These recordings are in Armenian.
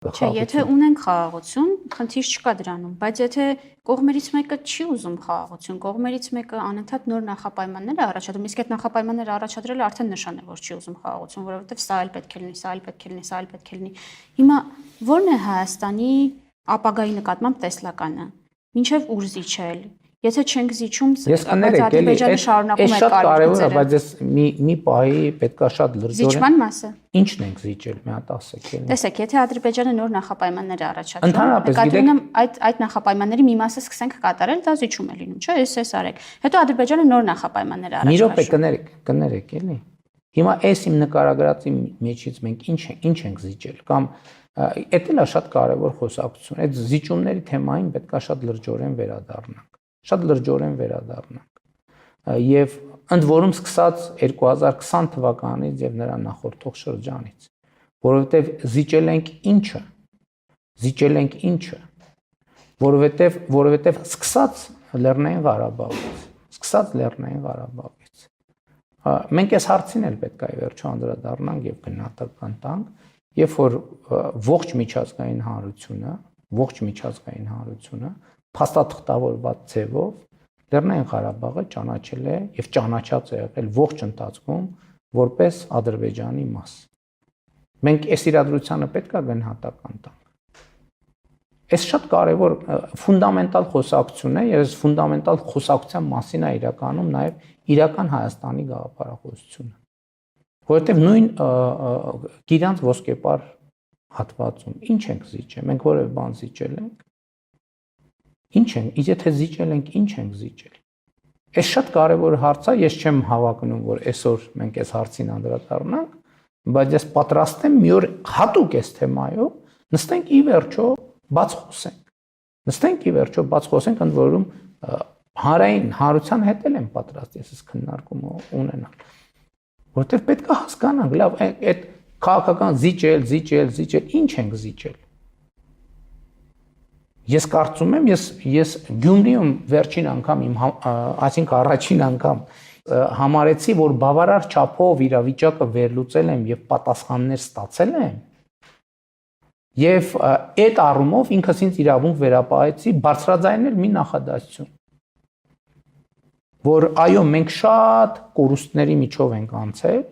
Չէ, եթե ունենք խաղաղություն, խնդիր չկա դրանում, բայց եթե կողմերից մեկը չի ուզում խաղաղություն, կողմերից մեկը անընդհատ նոր նախապայմաններ է առաջադրում, իսկ այդ նախապայմանները առաջադրելը արդեն նշան է, որ չի ուզում խաղաղություն, որովհետև սա էլ պետք է լինի, սա էլ պետք է լինի, սա էլ պետք է լինի։ Հիմա ո՞րն է Հայաստանի ապագայի նկատմամբ տեսլականը։ Մինչև ուր զիջել։ Եթե չենք զիջում, Ադրբեջանը շարունակում է կարևորը, բայց ես մի պահի պետքա շատ լրջորեն։ Զիջման մասը։ Ինչն ենք զիջել, մի հատ ասեք։ Տեսեք, եթե Ադրբեջանը նոր նախապայմաններ է առաջադրում, նկատի ունեմ այդ նախապայմանների մի մասը սկսենք կատարել, դա զիջում է լինում, չէ՞, էս արեք։ Հետո Ադրբեջանը նոր նախապայմաններ է առաջադրում։ Մի րոպե կներեք, էլի։ Հիմա այս իմ նկարագրածի մեջից մենք ինչ ենք զիջել կամ էդ էլ է շատ կարևոր խոսակցություն։ Այդ զիջումների թեմային պետքա շատ լրջորեն վերադառնանք։ Շատ լրջորեն վերադառնանք եւ ընդ որում սկսած 2020 թվականից եւ նրա նախորդող շրջանից, որովհետեւ զիջել ենք ինչը, որովհետեւ սկսած Լեռնային Ղարաբաղից, մենք այս հարցին էլ պետք է վերջո անդրադառնանք եւ գնահատական տանք, երբ որ ողջ միջազգային հանրությունը փաստաթղթավորված ձևով Լեռնային Ղարաբաղը ճանաչել է եւ ճանաչած է եղել ողջ ընթացքում որպես Ադրբեջանի մաս։ Մենք այս իրադրությանը պետք է գնահատական տանք։ Այս շատ կարևոր ֆունդամենտալ խոսակցություն է, եւ այս ֆունդամենտալ խոսակցության մասին է իրականում նաեւ իրական Հայաստանի գաղափարախոսությունը։ Որովհետեւ նույն գիրանց ոսկեպար հատվածում ինչ ենք զիջել, մենք որևէ բան զիջել ենք։ Ինչ ենք, եթե զիջել ենք, ինչ ենք զիջել։ Այս շատ կարևոր հարց է, ես չեմ հավակնում, որ այսօր մենք այս հարցին անդրադառնանք, բայց ես պատրաստ եմ մի օր հատուկ այս թեմայով նստենք ի վերջո բաց խոսենք, ընդ որում հանրային հանրության հետ եմ պատրաստ ես այս քննարկումը ունենալ։ Որտեվ պետք է հասկանանք, լավ, այդ քաղաքական զիջել, ինչ ենք զիջել։ Ես կարծում եմ, ես Գյումրիում վերջին անգամ այսինքն առաջին անգամ համարեցի, որ բավարար չափով իրավիճակը վերլուծել եմ եւ պատասխաններ ստացել եմ։ Եվ այդ առումով ինքս ինձ իրավունք վերապահեցի բարձրաձայնել մի նախադասություն, որ այո, մենք շատ կորուստների միջով ենք անցել,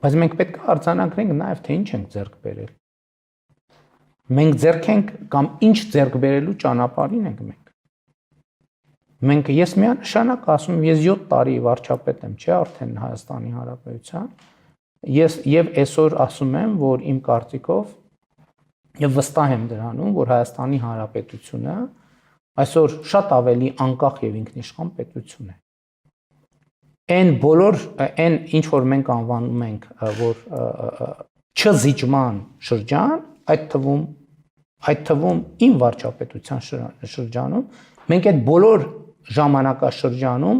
բայց մենք պետք է արձանագրենք նաեւ թե ինչ ենք ձեռք բերել։ Մենք ձեռք ենք կամ ինչ ձեռք բերելու ճանապարհին ենք մենք։ Ես միանշանակ ասում եմ, ես 7 տարի վարչապետ եմ, չէ, արդեն Հայաստանի Հանրապետության։ Ես եւ այսօր ասում եմ, որ իմ կարծիքով եւ վստահ եմ դրանում, որ Հայաստանի Հանրապետությունը այսօր շատ ավելի անկախ եւ ինքնիշխան պետություն է։ Այն բոլոր ինչ որ մենք անվանում ենք, որ չզիջման շրջան, այդ թվում իմ վարչապետության շրջանում մենք այդ բոլոր ժամանակաշրջանում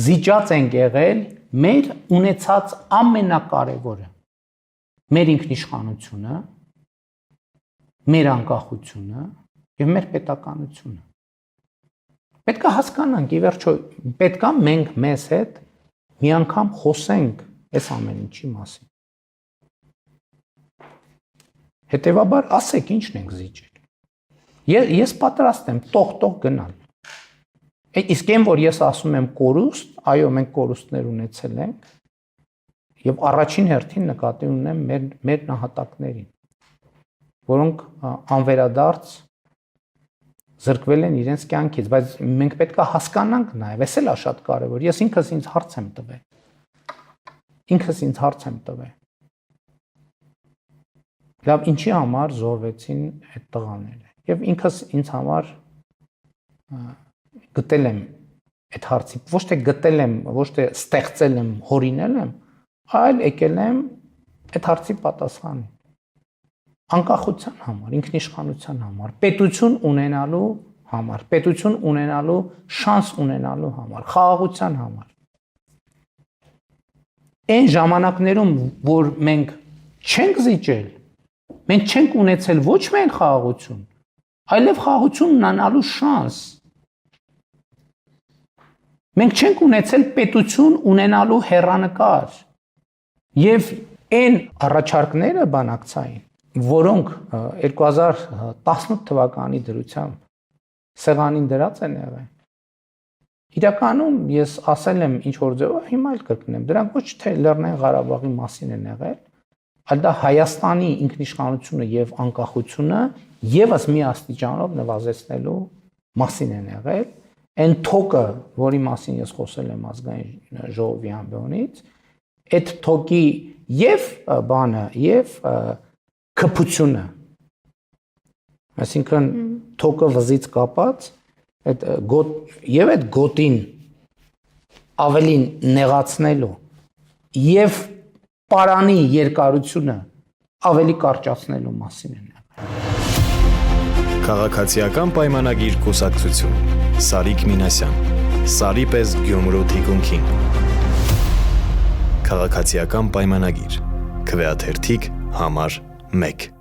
զիջած ենք եղել մեր ունեցած ամենակարևորը, մեր ինքնիշխանությունը, մեր անկախությունը եւ մեր պետականությունը։ Պետք է հասկանանք, ի վերջո, պետք է մենք մեզ հետ մի անգամ խոսենք այս ամեն ինչի մասին։ Հետևաբար ասեք ինչն ենք զիջել։ Ես պատրաստ եմ տող գնալ։ Իսկ այն որ ես ասում եմ կորուստ, այո, մենք կորուստներ ունեցել ենք եւ առաջին հերթին նկատի ունեմ մեր նահատակներին, որոնք անվերադարձ զրկվել են իրենց կյանքից, բայց մենք պետք է հասկանանք նաեւ, էս էլ է շատ կարեւոր։ Ես ինքս ինձ հարց եմ տվել։ Լավ, ինչի համար զոհվեցին այդ տղաները։ Եվ ինքս ինձ համար գտել եմ այդ հարցի, ոչ թե գտել եմ, ոչ թե ստեղծել եմ, հորինել եմ, այլ եկել եմ այդ հարցի պատասխանին։ Անկախության համար, ինքնիշխանության համար, պետություն ունենալու համար, պետություն ունենալու շանս ունենալու համար, խաղաղության համար։ Այն ժամանակներում, որ մենք չենք զիջել, մենք չենք ունեցել ոչ միայն խաղաղություն, այլև խաղաղություն ունենալու շանս։ Մենք չենք ունեցել պետություն ունենալու հեռանկար։ Եվ Այն առաջարկները բանակցային, որոնք 2018 թվականի դրությամբ սեղանին դրած են եղել։ Իրականում ես ասել եմ ինչ որ ձևով, հիմա էլ կրկնեմ, դրանք ոչ թե Լեռնային Ղարաբաղի մասին են եղել, այլ դա Հայաստանի ինքնիշխանությունը եւ անկախությունը եւս մի աստիճանով նվազեցնելու մասին են եղել։ Այն թոկը, որի մասին ես խոսել եմ ազգային ժողովի ամբիոնից, այդ թոկի եւ բանը եւ քփությունը, այսինքն թոկը վզից կապած, այդ գոտին ավելի նեղացնելու եւ պարանի երկարությունը ավելի կարճացնելու մասին են եղել։ Քաղաքացիական պայմանագիր կուսակցություն Սարիկ Մինասյան Սարի պես Գյումրու թիկունքին Քաղաքացիական պայմանագիր Քվեաթերթիկ համար 1